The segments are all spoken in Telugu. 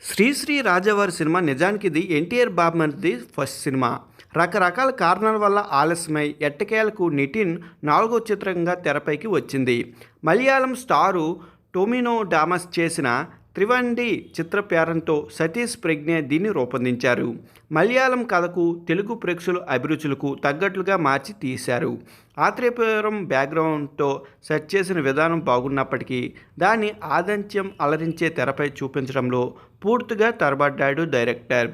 శ్రీశ్రీ రాజావారి సినిమా నిజానికి ఇది ఎన్టీఆర్ బాబుమరిది ఫస్ట్ సినిమా. రకరకాల కారణాల వల్ల ఆలస్యమై ఎట్టకేలకు నితిన్ 4వ చిత్రంగా తెరపైకి వచ్చింది. మలయాళం స్టారు టొమినో థామస్ చేసిన త్రివండి చిత్ర పేరంతో సతీష్ ప్రజ్ఞ దీన్ని రూపొందించారు. మలయాళం కథకు తెలుగు ప్రేక్షకుల అభిరుచులకు తగ్గట్లుగా మార్చి తీశారు. ఆత్రేయపురం బ్యాక్గ్రౌండ్తో సెట్ చేసిన విధానం బాగున్నప్పటికీ దాన్ని ఆదంత్యం అలరించే తెరపై చూపించడంలో పూర్తిగా తడబడ్డాడు డైరెక్టర్.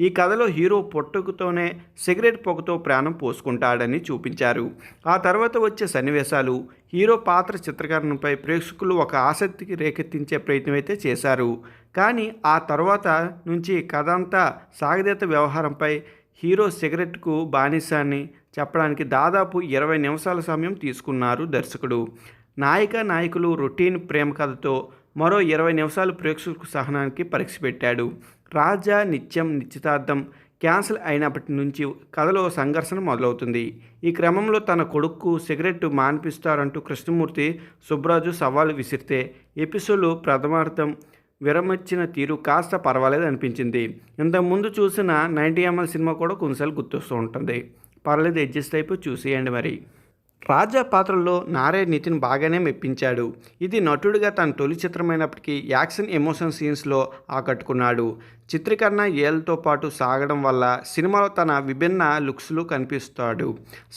ఈ కథలో హీరో పుట్టుకతోనే సిగరెట్ పొగతో ప్రాణం పోసుకుంటాడని చూపించారు. ఆ తర్వాత వచ్చే సన్నివేశాలు హీరో పాత్ర చిత్రీకరణపై ప్రేక్షకులు ఒక ఆసక్తికి రేకెత్తించే ప్రయత్నం అయితే చేశారు. కానీ ఆ తర్వాత నుంచి కథ అంతా సాగదీత వ్యవహారంపై హీరో సిగరెట్కు బానిస అని చెప్పడానికి దాదాపు 20 నిమిషాల సమయం తీసుకున్నారు దర్శకుడు. నాయకులు రొటీన్ ప్రేమ కథతో మరో 20 నిమిషాలు ప్రేక్షకులకు సహనానికి పరీక్ష పెట్టాడు. రాజా నిత్యం నిశ్చితార్థం క్యాన్సిల్ అయినప్పటి నుంచి కథలో సంఘర్షణ మొదలవుతుంది. ఈ క్రమంలో తన కొడుక్కు సిగరెట్ మాన్పిస్తారంటూ కృష్ణమూర్తి సుబ్బరాజు సవాలు విసిరితే ఎపిసోడ్లో ప్రథమార్థం విరమించిన తీరు కాస్త పర్వాలేదు అనిపించింది. ఇంతకుముందు చూసిన 90ml సినిమా కూడా కొన్నిసార్లు గుర్తొస్తూ ఉంటుంది. పర్లేదు, అడ్జస్ట్ అయిపోయి చూసేయండి. మరి రాజా పాత్రలో నారే నితిన్ బాగానే మెప్పించాడు. ఇది నటుడిగా తన తొలి చిత్రమైనప్పటికీ యాక్షన్ ఎమోషన్ సీన్స్లో ఆకట్టుకున్నాడు. చిత్రీకరణ ఏళ్లతో పాటు సాగడం వల్ల సినిమాలో తన విభిన్న లుక్స్లో కనిపిస్తాడు.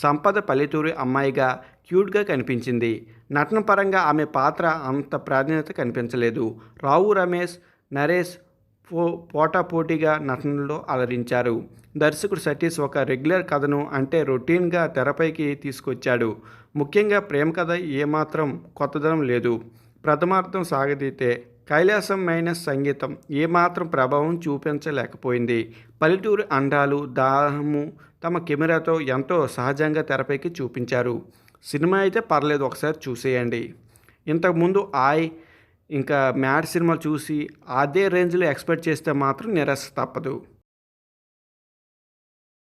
సంపద పల్లెటూరి అమ్మాయిగా క్యూట్గా కనిపించింది. నటన పరంగా ఆమె పాత్ర అంత ప్రాధాన్యత కనిపించలేదు. రావు రమేష్, నరేష్ పోటాపోటీగా నటనలో అలరించారు. దర్శకుడు సతీష్ ఒక రెగ్యులర్ కథను అంటే రొటీన్గా తెరపైకి తీసుకొచ్చాడు. ముఖ్యంగా ప్రేమ కథ ఏమాత్రం కొత్తదనం లేదు. ప్రథమార్థం సాగదీతే కైలాసం మైనస్ సంగీతం ఏమాత్రం ప్రభావం చూపించలేకపోయింది. పల్లెటూరు అందాలు దాహము తమ కెమెరాతో ఎంతో సహజంగా తెరపైకి చూపించారు. సినిమా అయితే పర్లేదు, ఒకసారి చూసేయండి. ఇంతకుముందు ఇంకా మ్యాడ్ సినిమా చూసి అదే రేంజ్లో ఎక్స్పెక్ట్ చేస్తే మాత్రం నిరాశ తప్పదు.